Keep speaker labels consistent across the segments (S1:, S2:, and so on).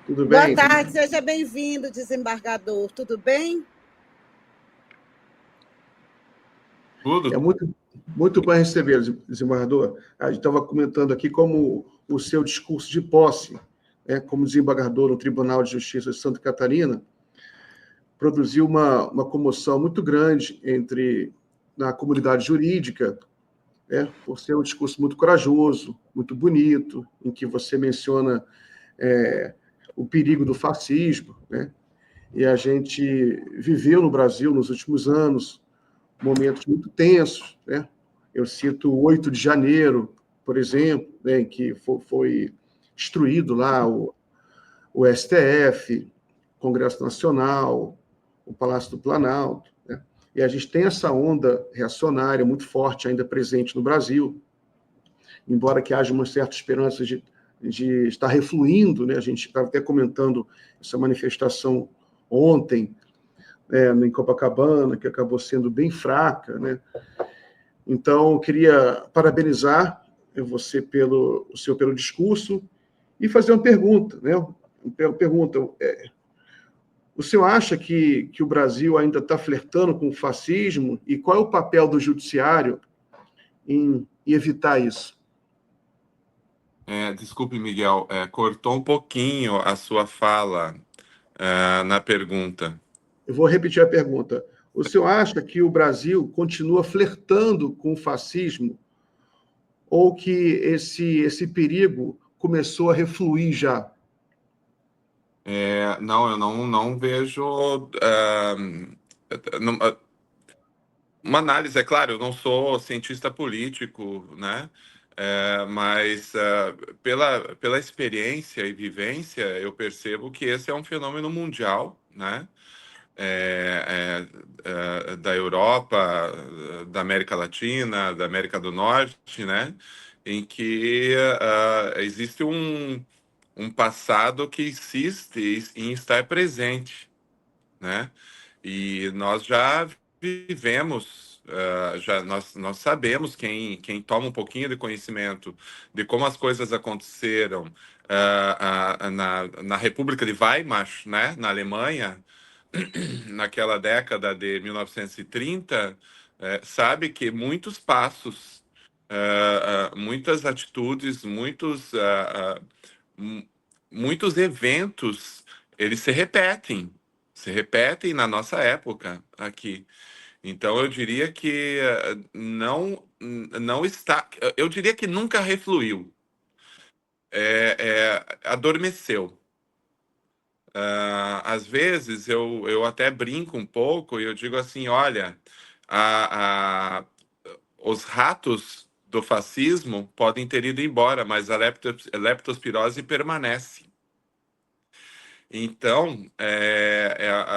S1: Tudo
S2: Boa
S1: bem?
S2: tarde, seja bem-vindo, desembargador. Tudo bem?
S1: É
S3: Tudo?
S1: muito bom receber, desembargador. A gente estava comentando aqui como o seu discurso de posse, né, como desembargador no Tribunal de Justiça de Santa Catarina, produziu uma comoção muito grande na comunidade jurídica, né, por ser um discurso muito corajoso, muito bonito, em que você menciona o perigo do fascismo, né? E a gente viveu no Brasil, nos últimos anos, momentos muito tensos, né? Eu cito o 8 de janeiro, por exemplo, né, em que foi destruído lá o STF, o Congresso Nacional, o Palácio do Planalto, né? E a gente tem essa onda reacionária muito forte ainda presente no Brasil, embora que haja uma certa esperança de estar refluindo, né? A gente estava até comentando essa manifestação ontem, em Copacabana, que acabou sendo bem fraca, né? Então, eu queria parabenizar você pelo discurso e fazer uma pergunta, né? Pergunta: o senhor acha que o Brasil ainda está flertando com o fascismo? E qual é o papel do judiciário em evitar isso?
S3: Desculpe, Miguel, cortou um pouquinho a sua fala na pergunta.
S1: Eu vou repetir a pergunta. O senhor acha que o Brasil continua flertando com o fascismo ou que esse perigo começou a refluir já?
S3: Não, eu não vejo não- uma análise, é claro, eu não sou cientista político, né? Mas pela experiência e vivência, eu percebo que esse é um fenômeno mundial, né? Da Europa, da América Latina, da América do Norte, né? Em que existe um passado que insiste em estar presente, né? E nós já vivemos, nós sabemos quem toma um pouquinho de conhecimento de como as coisas aconteceram na República de Weimar, né? Na Alemanha, naquela década de 1930, sabe que muitos passos, muitas atitudes, mu- muitos eventos, eles se repetem na nossa época aqui. Então, eu diria que não está, eu diria que nunca refluiu, adormeceu. Às vezes eu até brinco um pouco e eu digo assim, olha, a, a- os ratos do fascismo podem ter ido embora, mas a leptospirose permanece. Então,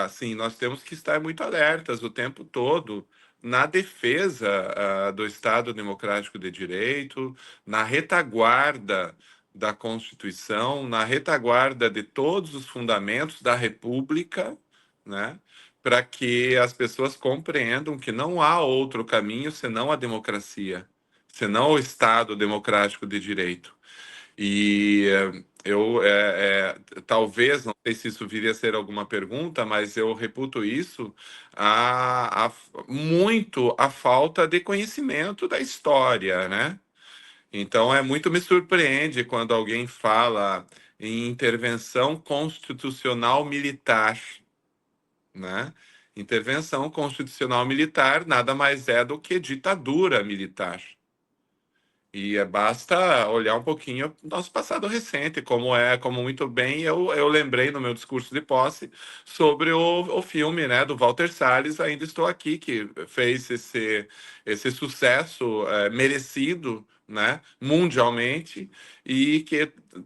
S3: assim, nós temos que estar muito alertas o tempo todo na defesa do Estado Democrático de Direito, na retaguarda da Constituição, na retaguarda de todos os fundamentos da República, né? Para que as pessoas compreendam que não há outro caminho senão a democracia, senão o Estado Democrático de Direito. E talvez, não sei se isso viria a ser alguma pergunta, mas eu reputo isso muito a falta de conhecimento da história, né? Então, muito me surpreende quando alguém fala em intervenção constitucional militar, né? Intervenção constitucional militar nada mais é do que ditadura militar. E basta olhar um pouquinho o nosso passado recente, como muito bem eu lembrei no meu discurso de posse sobre o filme, né, do Walter Salles, Ainda Estou Aqui, que fez esse sucesso merecido, né, mundialmente, e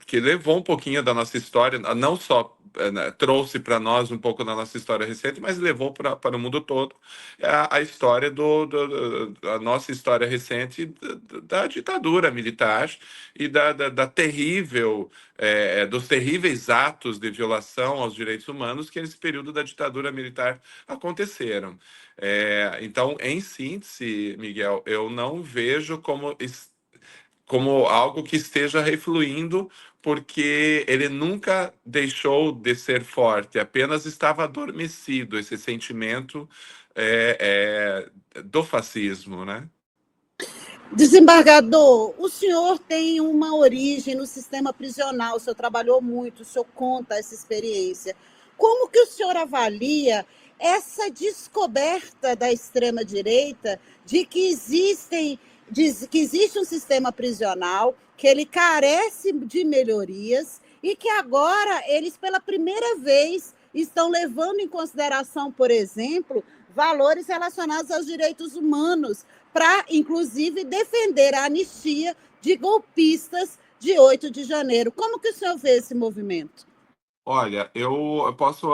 S3: que levou um pouquinho da nossa história, não só né, trouxe para nós um pouco da nossa história recente, mas levou para o mundo todo a história a nossa história recente da ditadura militar e da terrível, dos terríveis atos de violação aos direitos humanos que nesse período da ditadura militar aconteceram. Então, em síntese, Miguel, eu não vejo como algo que esteja refluindo porque ele nunca deixou de ser forte, apenas estava adormecido esse sentimento do fascismo, né?
S2: Desembargador, o senhor tem uma origem no sistema prisional, o senhor trabalhou muito, o senhor conta essa experiência. Como que o senhor avalia essa descoberta da extrema-direita de que que existe um sistema prisional, que ele carece de melhorias e que agora eles, pela primeira vez, estão levando em consideração, por exemplo, valores relacionados aos direitos humanos, para, inclusive, defender a anistia de golpistas de 8 de janeiro. Como que o senhor vê esse movimento?
S3: Olha, eu posso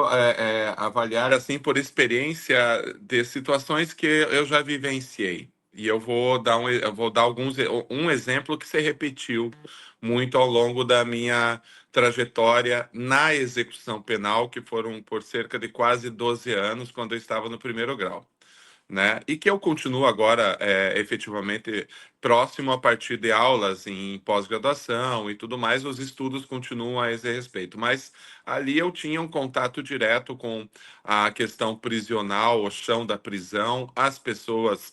S3: avaliar assim por experiência de situações que eu já vivenciei. E eu vou dar um exemplo que se repetiu muito ao longo da minha trajetória na execução penal, que foram por cerca de quase 12 anos, quando eu estava no primeiro grau, né? E que eu continuo agora efetivamente próximo a partir de aulas em pós-graduação e tudo mais, os estudos continuam a esse respeito. Mas ali eu tinha um contato direto com a questão prisional, o chão da prisão, as pessoas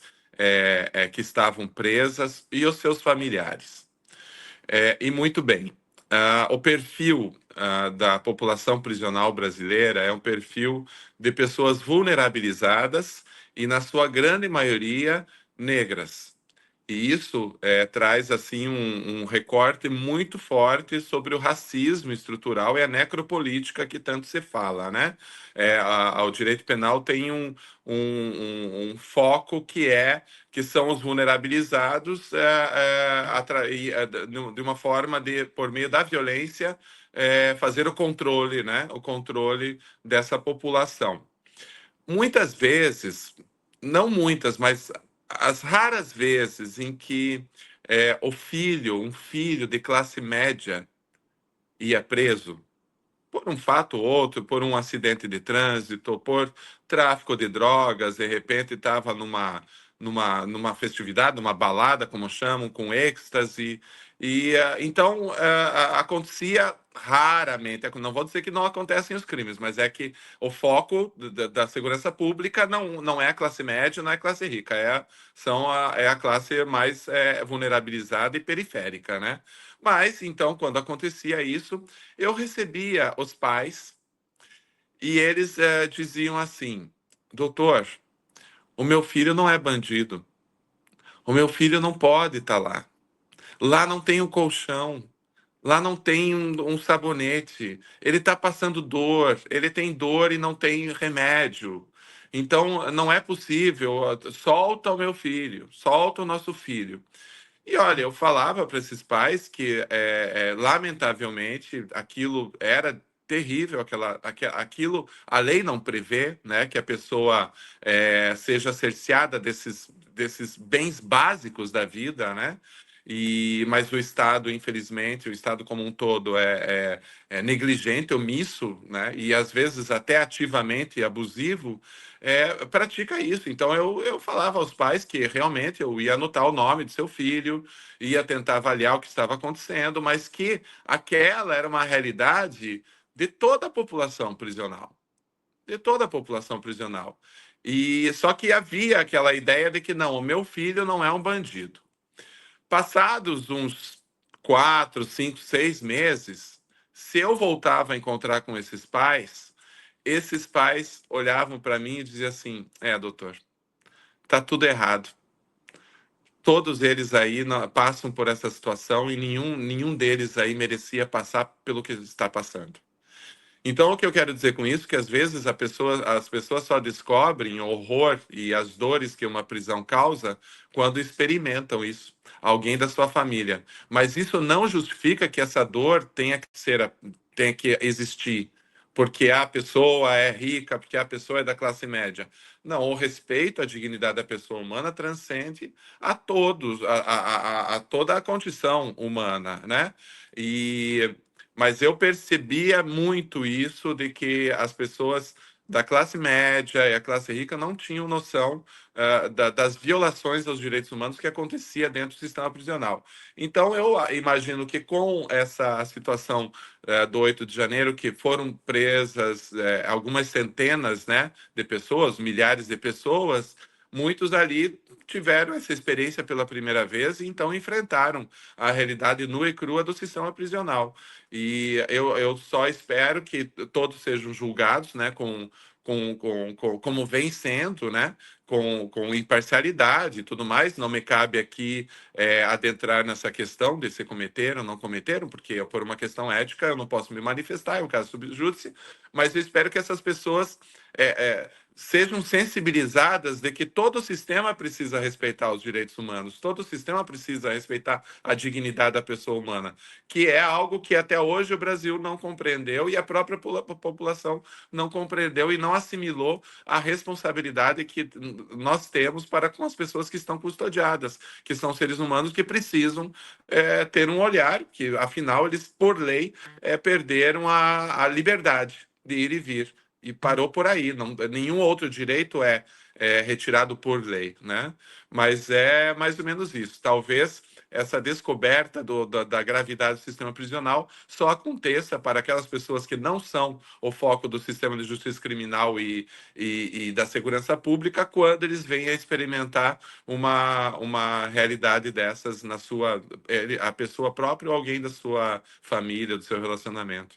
S3: que estavam presas e os seus familiares. E muito bem. O perfil da população prisional brasileira é um perfil de pessoas vulnerabilizadas e, na sua grande maioria, negras. E isso traz assim um recorte muito forte sobre o racismo estrutural e a necropolítica que tanto se fala, né? O direito penal tem um foco que são os vulnerabilizados de uma forma de, por meio da violência, fazer o controle, né? O controle dessa população. Muitas vezes, não muitas, mas as raras vezes em que um filho de classe média ia preso, por um fato ou outro, por um acidente de trânsito, por tráfico de drogas, de repente estava numa festividade, numa balada, como chamam, com êxtase. Então, acontecia raramente. Não vou dizer que não acontecem os crimes, mas é que o foco da segurança pública não é a classe média, não é a classe rica, é a classe mais vulnerabilizada e periférica, né? Mas, então, quando acontecia isso, eu recebia os pais e eles diziam assim: doutor, o meu filho não é bandido, o meu filho não pode estar lá. Lá não tem um colchão, lá não tem um sabonete, ele está passando dor, ele tem dor e não tem remédio. Então, não é possível, solta o meu filho, solta o nosso filho. E olha, eu falava para esses pais que, lamentavelmente, aquilo era terrível, aquilo a lei não prevê, né, que a pessoa seja cerceada desses bens básicos da vida, né? Mas o Estado, infelizmente, o Estado como um todo é negligente, omisso, né? E às vezes até ativamente abusivo, pratica isso. Então eu falava aos pais que realmente eu ia anotar o nome do seu filho, ia tentar avaliar o que estava acontecendo, mas que aquela era uma realidade de toda a população prisional, de toda a população prisional. E só que havia aquela ideia de que não, o meu filho não é um bandido. Passados uns 4, 5, 6 meses, se eu voltava a encontrar com esses pais olhavam para mim e diziam assim: doutor, tá tudo errado. Todos eles aí passam por essa situação e nenhum deles aí merecia passar pelo que está passando. Então, o que eu quero dizer com isso é que às vezes as pessoas só descobrem o horror e as dores que uma prisão causa quando experimentam isso, alguém da sua família. Mas isso não justifica que essa dor tenha que existir, porque a pessoa é rica, porque a pessoa é da classe média. Não, o respeito à dignidade da pessoa humana transcende a todos, a toda a condição humana, né? Mas eu percebia muito isso de que as pessoas da classe média e a classe rica não tinham noção das violações aos direitos humanos que acontecia dentro do sistema prisional. Então, eu imagino que com essa situação do 8 de janeiro, que foram presas algumas centenas, né, de pessoas, milhares de pessoas, muitos ali tiveram essa experiência pela primeira vez e então enfrentaram a realidade nua e crua do sistema prisional. E eu só espero que todos sejam julgados, né, como vem sendo, né, com imparcialidade e tudo mais. Não me cabe aqui adentrar nessa questão de se cometeram ou não cometeram, porque por uma questão ética eu não posso me manifestar, é um caso subjúdice, mas eu espero que essas pessoas sejam sensibilizadas de que todo o sistema precisa respeitar os direitos humanos, todo o sistema precisa respeitar a dignidade da pessoa humana, que é algo que até hoje o Brasil não compreendeu e a própria população não compreendeu e não assimilou a responsabilidade que nós temos para com as pessoas que estão custodiadas, que são seres humanos que precisam ter um olhar, que afinal eles, por lei, perderam a liberdade de ir e vir. E parou por aí. Não, nenhum outro direito é retirado por lei, né? Mas é mais ou menos isso. Talvez essa descoberta da gravidade do sistema prisional só aconteça para aquelas pessoas que não são o foco do sistema de justiça criminal e da segurança pública, quando eles venham a experimentar uma realidade dessas na sua a pessoa própria ou alguém da sua família, do seu relacionamento.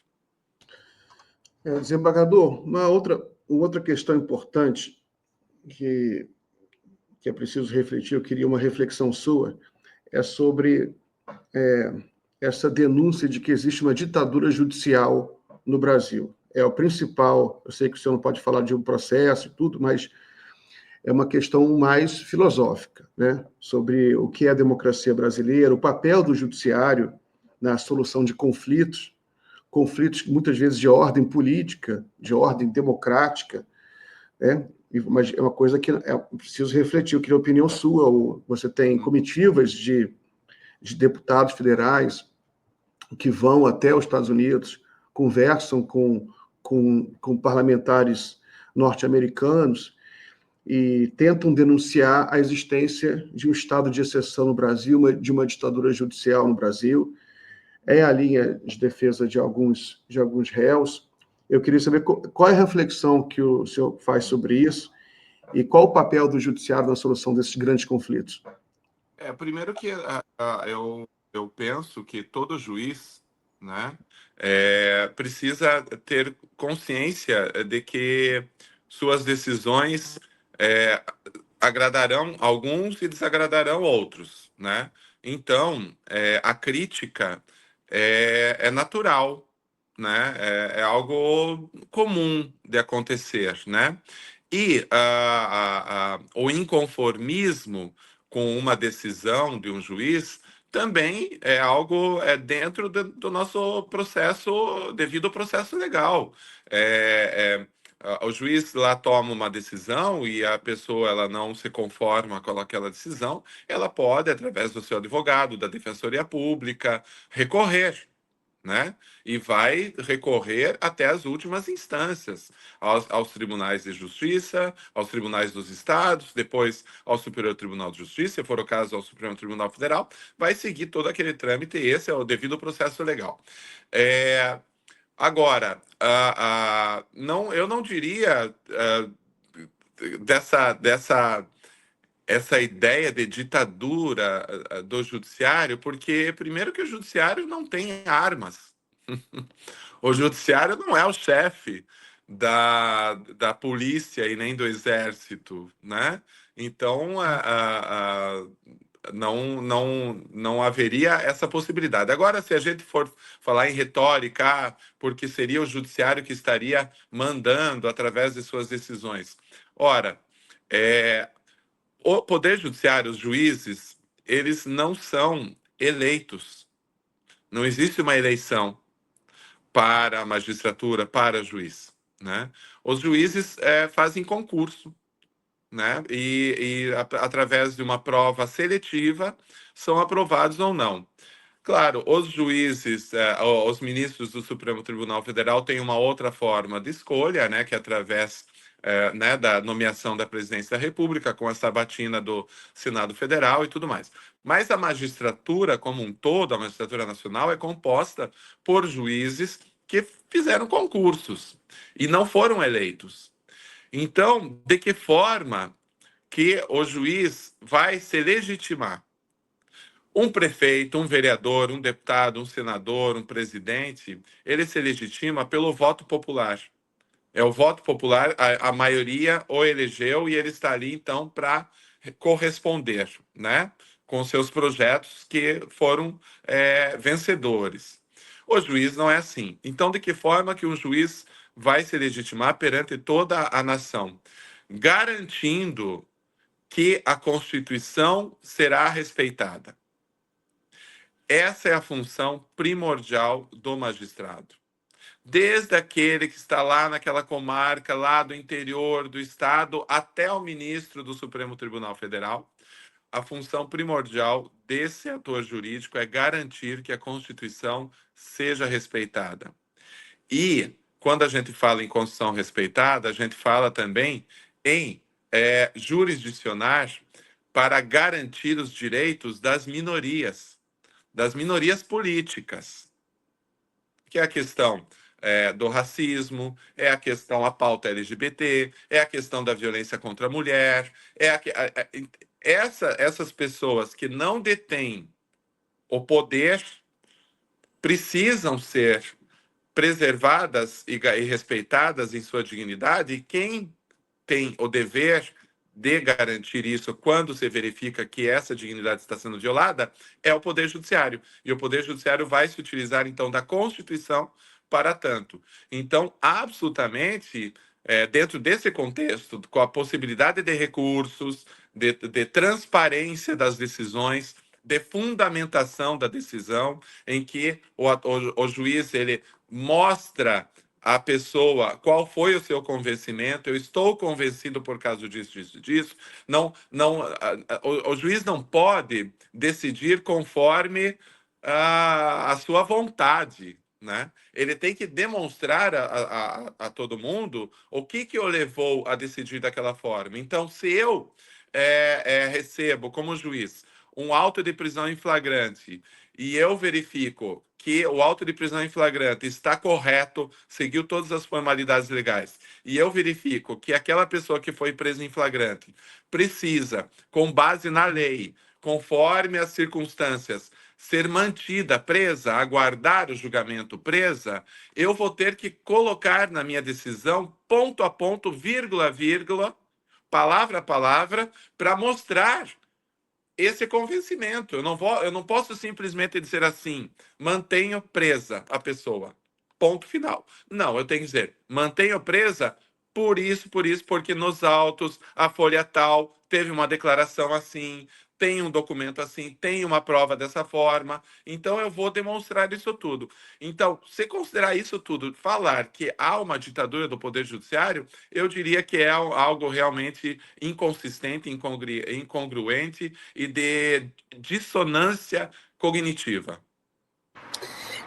S1: Desembargador, uma outra questão importante que é preciso refletir, eu queria uma reflexão sua, é sobre essa denúncia de que existe uma ditadura judicial no Brasil. É o principal, eu sei que o senhor não pode falar de um processo e tudo, mas é uma questão mais filosófica, né? Sobre o que é a democracia brasileira, o papel do judiciário na solução de conflitos muitas vezes de ordem política, de ordem democrática, né? Mas é uma coisa que é preciso refletir. Eu queria a opinião sua. Você tem comitivas de deputados federais que vão até os Estados Unidos, conversam com parlamentares norte-americanos e tentam denunciar a existência de um estado de exceção no Brasil, de uma ditadura judicial no Brasil. É a linha de defesa de alguns réus. Eu queria saber qual é a reflexão que o senhor faz sobre isso e qual o papel do judiciário na solução desses grandes conflitos.
S3: Primeiro que eu penso que todo juiz, né, precisa ter consciência de que suas decisões agradarão alguns e desagradarão outros, né? Então, a crítica é natural, né? É algo comum de acontecer, né? E o inconformismo com uma decisão de um juiz também é algo dentro do nosso processo, devido ao processo legal. O juiz lá toma uma decisão e a pessoa ela não se conforma com aquela decisão, ela pode, através do seu advogado, da Defensoria Pública, recorrer, né? E vai recorrer até as últimas instâncias, aos tribunais de justiça, aos tribunais dos estados, depois ao Superior Tribunal de Justiça, se for o caso, ao Supremo Tribunal Federal, vai seguir todo aquele trâmite, e esse é o devido processo legal. Agora, não, eu não diria essa ideia de ditadura do judiciário, porque, primeiro, que o judiciário não tem armas. O judiciário não é o chefe da polícia e nem do exército, né? Então, não haveria essa possibilidade. Agora, se a gente for falar em retórica, porque seria o judiciário que estaria mandando através de suas decisões. Ora, o Poder Judiciário, os juízes, eles não são eleitos. Não existe uma eleição para a magistratura, para juiz, né? Os juízes fazem concurso, né? E através de uma prova seletiva são aprovados ou não. Claro, os juízes, os ministros do Supremo Tribunal Federal têm uma outra forma de escolha, né, que é através né, da nomeação da presidência da República, com a sabatina do Senado Federal e tudo mais. Mas a magistratura como um todo, a magistratura nacional, é composta por juízes que fizeram concursos e não foram eleitos. Então, de que forma que o juiz vai se legitimar? Um prefeito, um vereador, um deputado, um senador, um presidente, ele se legitima pelo voto popular. É o voto popular, a maioria o elegeu e ele está ali, então, para corresponder, né, com seus projetos que foram vencedores. O juiz não é assim. Então, de que forma que um juiz vai se legitimar perante toda a nação? Garantindo que a Constituição será respeitada. Essa é a função primordial do magistrado. Desde aquele que está lá naquela comarca, lá do interior do estado, até o ministro do Supremo Tribunal Federal, a função primordial desse ator jurídico é garantir que a Constituição seja respeitada. E, quando a gente fala em Constituição respeitada, a gente fala também em jurisdicionar para garantir os direitos das minorias políticas, que é a questão do racismo, é a questão, a pauta LGBT, é a questão da violência contra a mulher, essas pessoas que não detêm o poder precisam ser preservadas e respeitadas em sua dignidade, e quem tem o dever de garantir isso quando se verifica que essa dignidade está sendo violada é o Poder Judiciário. E o Poder Judiciário vai se utilizar, então, da Constituição para tanto. Então, absolutamente, dentro desse contexto, com a possibilidade de recursos, de transparência das decisões, de fundamentação da decisão, em que o juiz ele mostra a pessoa qual foi o seu convencimento, eu estou convencido por causa disso. O juiz não pode decidir conforme a sua vontade, né? Ele tem que demonstrar a todo mundo o que o levou a decidir daquela forma. Então, se eu recebo como juiz um auto de prisão em flagrante e eu verifico que o auto de prisão em flagrante está correto, seguiu todas as formalidades legais, e eu verifico que aquela pessoa que foi presa em flagrante precisa, com base na lei, conforme as circunstâncias, ser mantida presa, aguardar o julgamento presa, eu vou ter que colocar na minha decisão, ponto a ponto, vírgula a vírgula, palavra a palavra, para mostrar esse convencimento. Eu não posso simplesmente dizer assim, mantenho presa a pessoa. Ponto final. Não, eu tenho que dizer, mantenho presa por isso, porque nos autos, a folha tal teve uma declaração assim, tem um documento assim, tem uma prova dessa forma, então eu vou demonstrar isso tudo. Então, se considerar isso tudo, falar que há uma ditadura do Poder Judiciário, eu diria que é algo realmente inconsistente, incongruente e de dissonância cognitiva.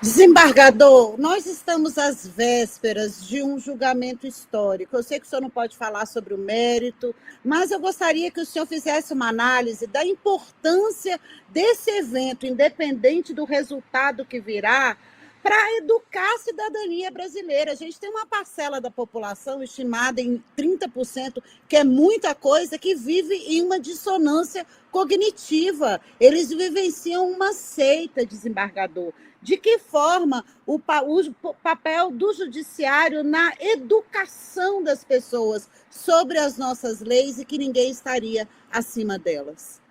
S2: Desembargador, nós estamos às vésperas de um julgamento histórico. Eu sei que o senhor não pode falar sobre o mérito, mas eu gostaria que o senhor fizesse uma análise da importância desse evento, independente do resultado que virá, para educar a cidadania brasileira. A gente tem uma parcela da população estimada em 30%, que é muita coisa, que vive em uma dissonância cognitiva. Eles vivenciam uma seita, desembargador. De que forma o papel do judiciário na educação das pessoas sobre as nossas leis e que ninguém estaria acima delas?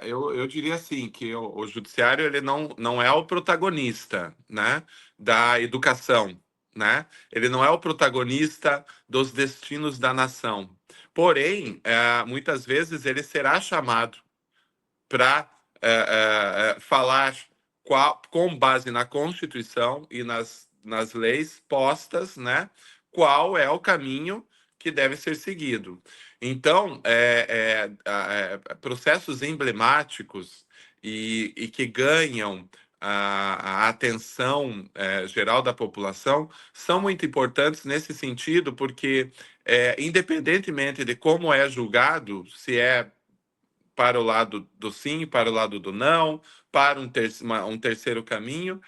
S3: Eu diria assim que o judiciário ele não é o protagonista, né, da educação, né? Ele não é o protagonista dos destinos da nação. Porém, muitas vezes ele será chamado para falar com base na Constituição e nas leis postas, né, qual é o caminho que deve ser seguido. Então, processos emblemáticos e que ganham a atenção geral da população são muito importantes nesse sentido, porque, independentemente de como é julgado, se é para o lado do sim, para o lado do não, para um terceiro caminho,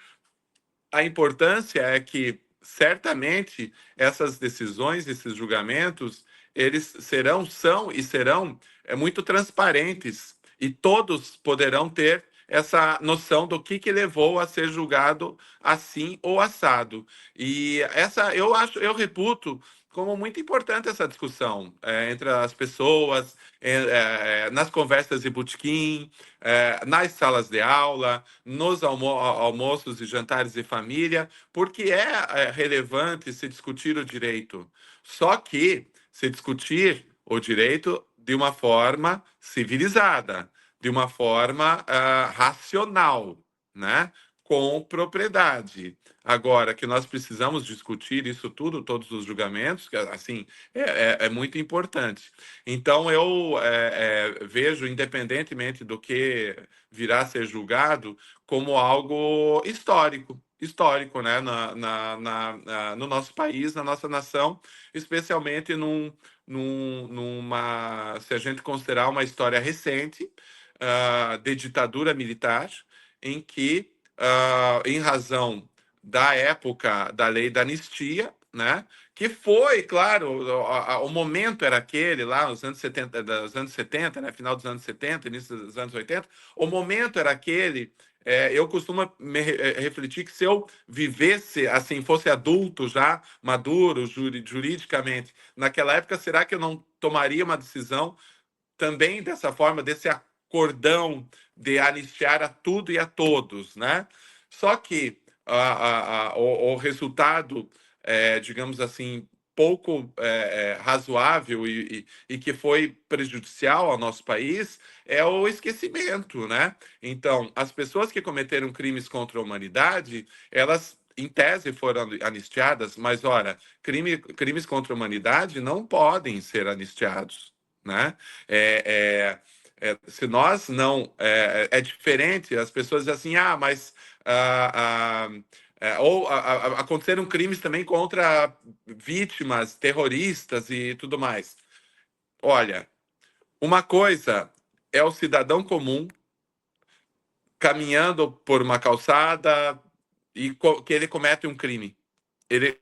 S3: a importância é que, certamente, essas decisões, esses julgamentos, eles são e serão muito transparentes, e todos poderão ter essa noção do que levou a ser julgado assim ou assado. E eu reputo como muito importante essa discussão entre as pessoas, nas conversas de botequim, nas salas de aula, nos almoços e jantares de família, porque é relevante se discutir o direito. Só que se discutir o direito de uma forma civilizada, de uma forma racional, né? Com propriedade. Agora, que nós precisamos discutir isso tudo, todos os julgamentos, que, assim, é muito importante. Então, eu vejo, independentemente do que virá a ser julgado, como algo histórico, né, no nosso país, na nossa nação, especialmente se a gente considerar uma história recente de ditadura militar, em que, em razão da época da lei da anistia, né, que foi, claro, o momento era aquele, lá nos anos 70, né, final dos anos 70, início dos anos 80, o momento era aquele. Eu costumo refletir que se eu vivesse, assim, fosse adulto já, maduro, juridicamente, naquela época, será que eu não tomaria uma decisão também dessa forma, desse acordão de anistiar a tudo e a todos, né? Só que o resultado, digamos assim, pouco razoável e que foi prejudicial ao nosso país é o esquecimento, né? Então, as pessoas que cometeram crimes contra a humanidade, elas, em tese, foram anistiadas, mas, ora, crimes contra a humanidade não podem ser anistiados, né? Se nós não... É diferente, as pessoas dizem assim, mas... aconteceram crimes também contra vítimas, terroristas e tudo mais. Olha, uma coisa é o cidadão comum caminhando por uma calçada e que ele comete um crime. Ele,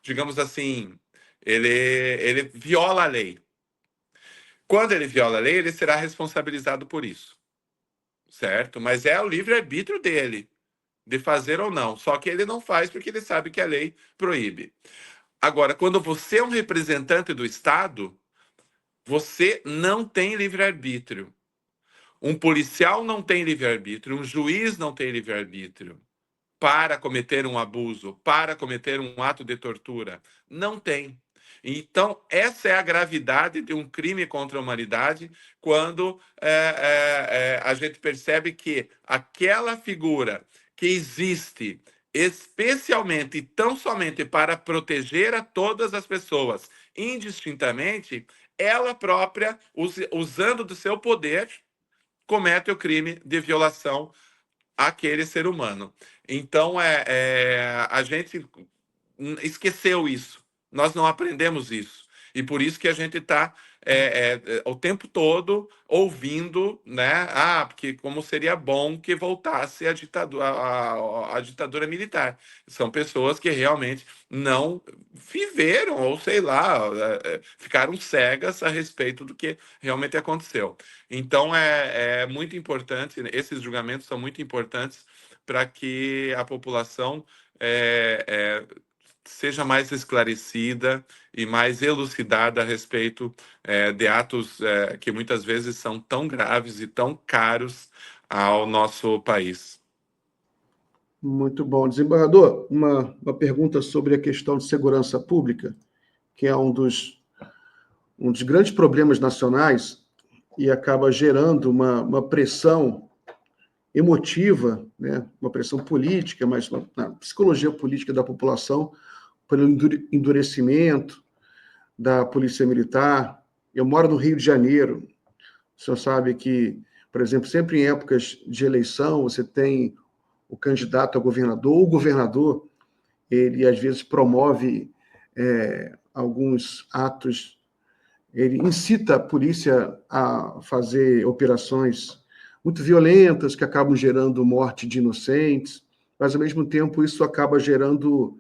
S3: digamos assim, ele viola a lei. Quando ele viola a lei, ele será responsabilizado por isso, certo? Mas é o livre-arbítrio dele de fazer ou não. Só que ele não faz porque ele sabe que a lei proíbe. Agora, quando você é um representante do Estado, você não tem livre-arbítrio. Um policial não tem livre-arbítrio, um juiz não tem livre-arbítrio para cometer um abuso, para cometer um ato de tortura. Não tem. Então, essa é a gravidade de um crime contra a humanidade, quando a gente percebe que aquela figura que existe especialmente e tão somente para proteger a todas as pessoas, indistintamente, ela própria, usando do seu poder, comete o crime de violação àquele ser humano. Então, a gente esqueceu isso. Nós não aprendemos isso. E por isso que a gente está o tempo todo ouvindo, né? Porque como seria bom que voltasse a ditadura militar. São pessoas que realmente não viveram, ou sei lá, ficaram cegas a respeito do que realmente aconteceu. Então, é muito importante, esses julgamentos são muito importantes para que a população seja mais esclarecida e mais elucidada a respeito de atos que muitas vezes são tão graves e tão caros ao nosso país.
S1: Muito bom. Desembargador, uma pergunta sobre a questão de segurança pública, que é um dos grandes problemas nacionais e acaba gerando uma pressão emotiva, né? Uma pressão política, mas na psicologia política da população, pelo endurecimento da polícia militar. Eu moro no Rio de Janeiro. O senhor sabe que Por exemplo, sempre em épocas de eleição, você tem o candidato a governador, ou o governador, ele às vezes promove alguns atos, ele incita a polícia a fazer operações muito violentas, que acabam gerando morte de inocentes, mas, ao mesmo tempo, isso acaba gerando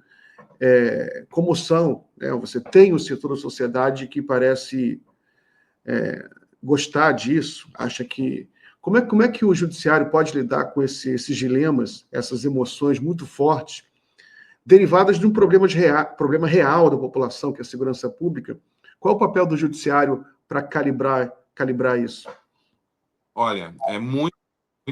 S1: comoção, né? Você tem um setor da sociedade que parece gostar disso, acha que... Como é que o judiciário pode lidar com esses dilemas, essas emoções muito fortes, derivadas de um problema real da população, que é a segurança pública? Qual é o papel do judiciário para calibrar isso?
S3: Olha, é muito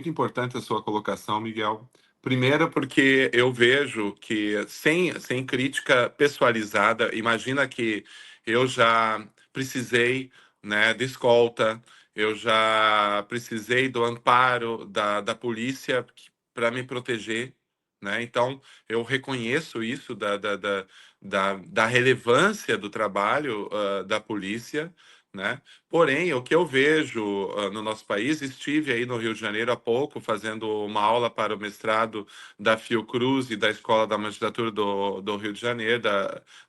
S3: importante a sua colocação, Miguel. Primeiro, porque eu vejo que, sem crítica pessoalizada, imagina que eu já precisei, né, de escolta, eu já precisei do amparo da polícia para me proteger, né? Então, eu reconheço isso da relevância do trabalho da polícia, né? Porém, o que eu vejo no nosso país, estive aí no Rio de Janeiro há pouco, fazendo uma aula para o mestrado da Fiocruz e da Escola da Magistratura do Rio de Janeiro,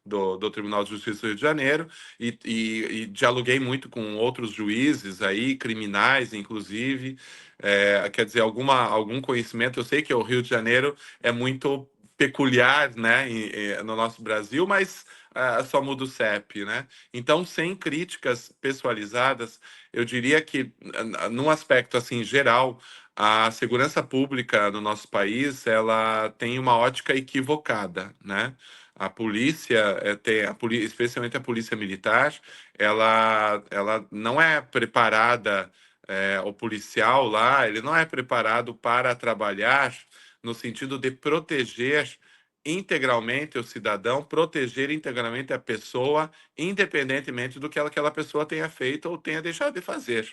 S3: do Tribunal de Justiça do Rio de Janeiro, e dialoguei muito com outros juízes aí, criminais, inclusive. Quer dizer, algum conhecimento. Eu sei que o Rio de Janeiro é muito peculiar, né, no nosso Brasil, mas só muda o CEP, né? Então, sem críticas pessoalizadas, eu diria que, num aspecto assim geral, a segurança pública no nosso país ela tem uma ótica equivocada, né? A polícia, especialmente a polícia militar, ela não é preparada, o policial lá, ele não é preparado para trabalhar no sentido de proteger integralmente o cidadão, proteger integralmente a pessoa, independentemente do que aquela pessoa tenha feito ou tenha deixado de fazer.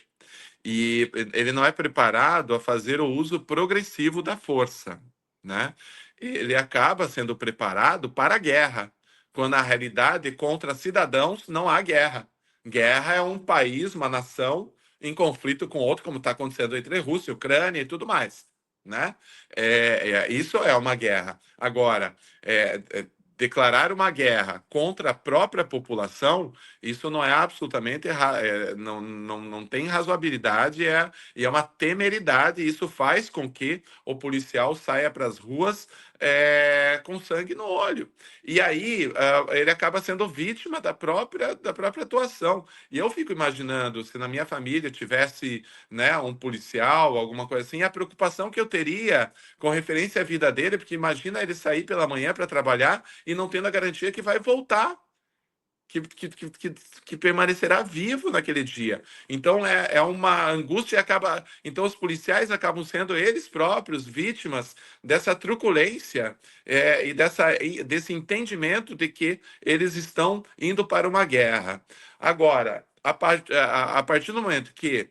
S3: E ele não é preparado a fazer o uso progressivo da força, né? Ele acaba sendo preparado para a guerra, quando na realidade contra cidadãos não há guerra. Guerra é um país, uma nação em conflito com outro, como está acontecendo entre Rússia, Ucrânia e tudo mais, né? Isso é uma guerra. Agora, declarar uma guerra contra a própria população, isso não é absolutamente não tem razoabilidade, e é uma temeridade. Isso faz com que o policial saia para as ruas com sangue no olho. E aí ele acaba sendo vítima da própria atuação. E eu fico imaginando se na minha família tivesse, né, um policial, alguma coisa assim, a preocupação que eu teria com referência à vida dele, porque imagina ele sair pela manhã para trabalhar e não tendo a garantia que vai voltar, que permanecerá vivo naquele dia. Então é uma angústia e acaba. Então os policiais acabam sendo eles próprios vítimas dessa truculência, desse entendimento de que eles estão indo para uma guerra. Agora, a partir do momento que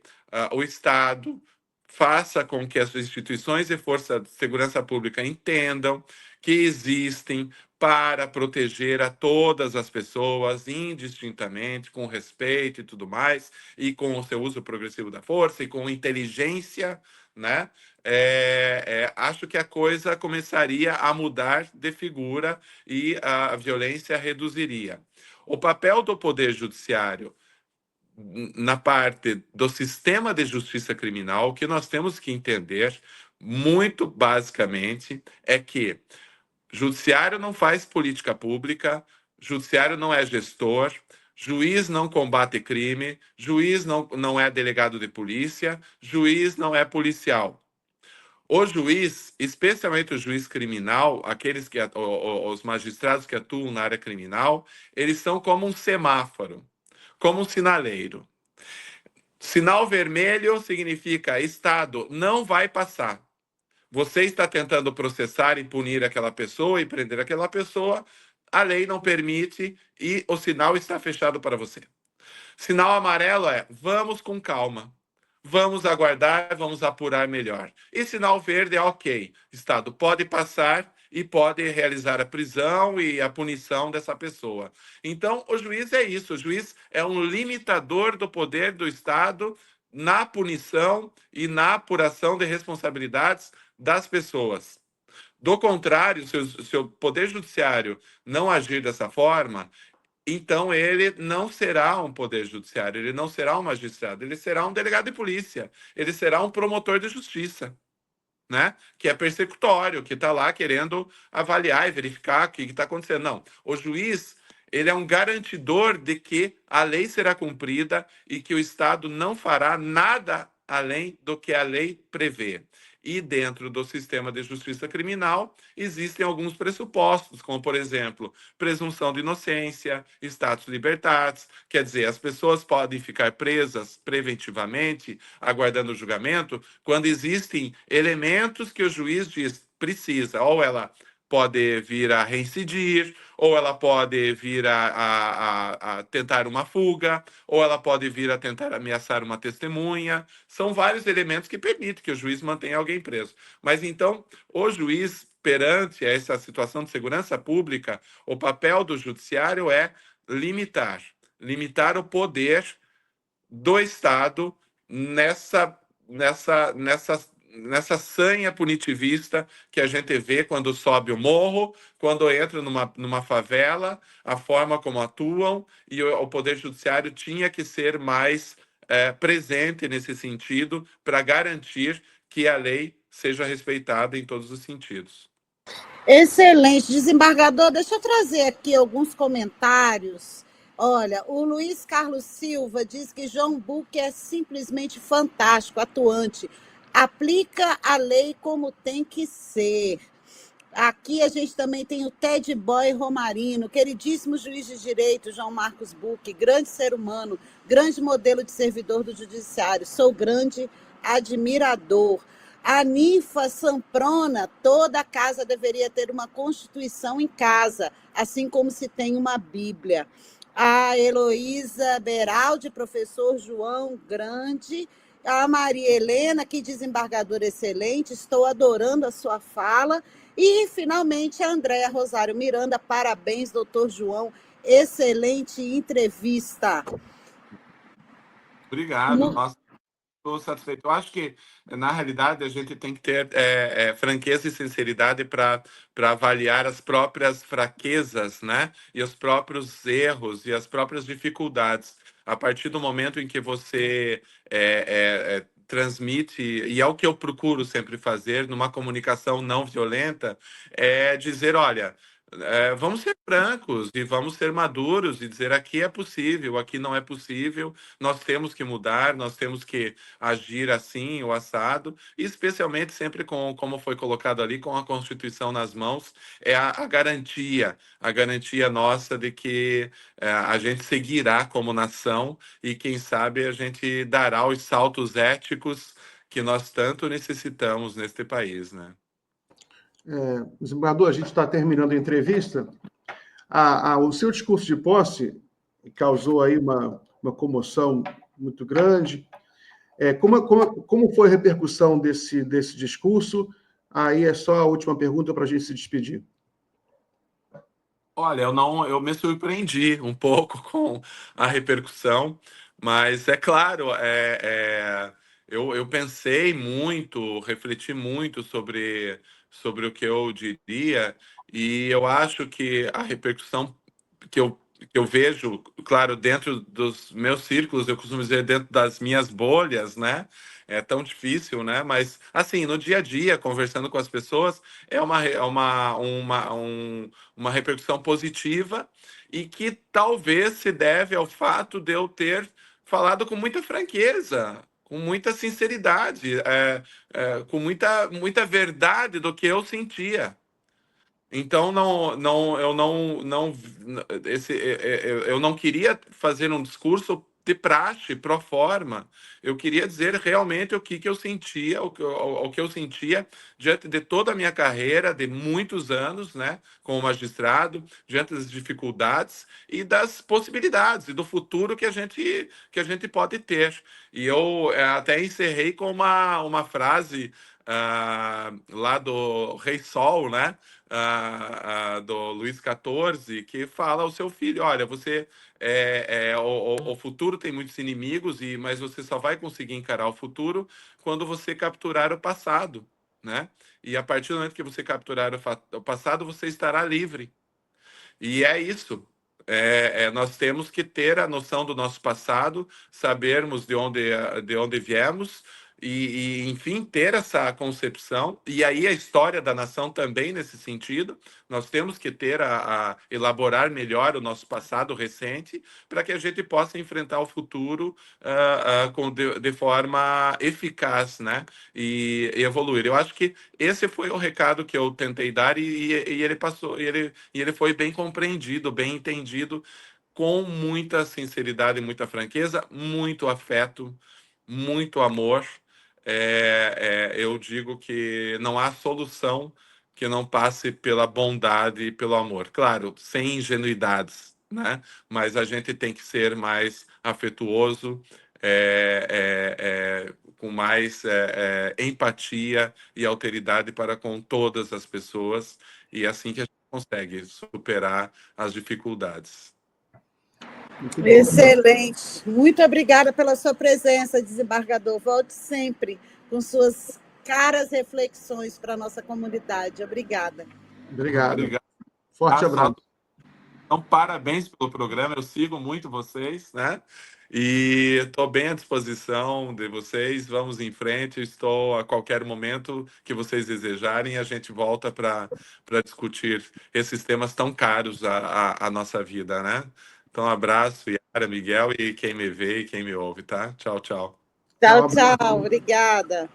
S3: o Estado faça com que as instituições de força de segurança pública entendam que existem para proteger a todas as pessoas, indistintamente, com respeito e tudo mais, e com o seu uso progressivo da força e com inteligência, né? Acho que a coisa começaria a mudar de figura e a violência reduziria. O papel do Poder Judiciário na parte do sistema de justiça criminal, o que nós temos que entender, muito basicamente, é que judiciário não faz política pública, judiciário não é gestor, juiz não combate crime, juiz não é delegado de polícia, juiz não é policial. O juiz, especialmente o juiz criminal, os magistrados que atuam na área criminal, eles são como um semáforo, como um sinaleiro. Sinal vermelho significa Estado não vai passar. Você está tentando processar e punir aquela pessoa e prender aquela pessoa, a lei não permite e o sinal está fechado para você. Sinal amarelo é vamos com calma, vamos aguardar, vamos apurar melhor. E sinal verde é ok, Estado pode passar e pode realizar a prisão e a punição dessa pessoa. Então, o juiz é isso, o juiz é um limitador do poder do Estado na punição e na apuração de responsabilidades das pessoas. Do contrário, se o Poder Judiciário não agir dessa forma, então ele não será um Poder Judiciário, ele não será um magistrado, ele será um delegado de polícia, ele será um promotor de justiça, né? Que é persecutório, que está lá querendo avaliar e verificar o que está acontecendo. Não, o juiz, ele é um garantidor de que a lei será cumprida e que o Estado não fará nada além do que a lei prevê. E dentro do sistema de justiça criminal existem alguns pressupostos, como, por exemplo, presunção de inocência, status libertatis, quer dizer, as pessoas podem ficar presas preventivamente, aguardando o julgamento, quando existem elementos que o juiz diz precisa, ou ela pode vir a reincidir, ou ela pode vir a tentar uma fuga, ou ela pode vir a tentar ameaçar uma testemunha. São vários elementos que permitem que o juiz mantenha alguém preso. Mas então, o juiz, perante essa situação de segurança pública, o papel do judiciário é limitar o poder do Estado nessa sanha punitivista que a gente vê quando sobe o morro, quando entra numa favela, a forma como atuam, e o Poder Judiciário tinha que ser mais presente nesse sentido para garantir que a lei seja respeitada em todos os sentidos.
S2: Excelente. Desembargador, deixa eu trazer aqui alguns comentários. Olha, o Luiz Carlos Silva diz que João Buque é simplesmente fantástico, atuante. Aplica a lei como tem que ser. Aqui a gente também tem o Ted Boy Romarino, queridíssimo juiz de direito, João Marcos Buque, grande ser humano, grande modelo de servidor do judiciário, sou grande admirador. A Ninfa Samprona, toda casa deveria ter uma constituição em casa, assim como se tem uma Bíblia. A Heloísa Beraldi, professor João Grande. A Maria Helena, que desembargadora excelente, estou adorando a sua fala. E, finalmente, a Andréa Rosário Miranda, parabéns, doutor João, excelente entrevista.
S3: Obrigado, nossa. Estou satisfeito. Eu acho que, na realidade, a gente tem que ter franqueza e sinceridade para avaliar as próprias fraquezas, né? E os próprios erros e as próprias dificuldades. A partir do momento em que você transmite, e é o que eu procuro sempre fazer numa comunicação não violenta, é dizer, olha, vamos ser francos e vamos ser maduros e dizer aqui é possível, aqui não é possível, nós temos que mudar, nós temos que agir assim, o assado, e especialmente sempre como foi colocado ali, com a Constituição nas mãos, é a garantia nossa de que a gente seguirá como nação e, quem sabe, a gente dará os saltos éticos que nós tanto necessitamos neste país, né?
S1: Desembargador, a gente está terminando a entrevista. O seu discurso de posse causou aí uma comoção muito grande. Como foi a repercussão desse discurso? Aí é só a última pergunta para a gente se despedir.
S3: Olha, eu me surpreendi um pouco com a repercussão, mas é claro, eu pensei muito, refleti muito sobre o que eu diria, e eu acho que a repercussão que eu vejo, claro, dentro dos meus círculos, eu costumo dizer dentro das minhas bolhas, né? É tão difícil, né? Mas, assim, no dia a dia, conversando com as pessoas, uma repercussão positiva e que talvez se deve ao fato de eu ter falado com muita franqueza, com muita sinceridade, com muita verdade do que eu sentia. Então eu não queria fazer um discurso de praxe, pro forma. Eu queria dizer realmente o que eu sentia, o que eu sentia diante de toda a minha carreira, de muitos anos, né, como magistrado, diante das dificuldades e das possibilidades e do futuro que a gente pode ter. E eu até encerrei com uma frase lá do Rei Sol, né? Do Luís XIV, que fala ao seu filho: olha, você o futuro tem muitos inimigos, mas você só vai conseguir encarar o futuro quando você capturar o passado, né? E a partir do momento que você capturar o passado, você estará livre. E é isso. Nós temos que ter a noção do nosso passado, sabermos de onde viemos enfim, ter essa concepção. E aí a história da nação também nesse sentido. Nós temos que ter elaborar melhor o nosso passado recente para que a gente possa enfrentar o futuro de forma eficaz, né? E evoluir. Eu acho que esse foi o recado que eu tentei dar e ele passou, e ele foi bem compreendido, bem entendido, com muita sinceridade e muita franqueza, muito afeto, muito amor. Eu digo que não há solução que não passe pela bondade e pelo amor. Claro, sem ingenuidades, né? Mas a gente tem que ser mais afetuoso, com mais empatia e alteridade para com todas as pessoas, e é assim que a gente consegue superar as dificuldades.
S2: Excelente. Muito obrigada pela sua presença, desembargador. Volte sempre com suas caras reflexões para a nossa comunidade. Obrigada.
S1: Obrigado. Forte abraço.
S3: Então, parabéns pelo programa. Eu sigo muito vocês, né? E estou bem à disposição de vocês. Vamos em frente. Estou a qualquer momento que vocês desejarem. A gente volta para discutir esses temas tão caros à nossa vida, né? Então, um abraço, Yara, Miguel, e quem me vê e quem me ouve, tá? Tchau, tchau.
S2: Tchau, tchau. Obrigada.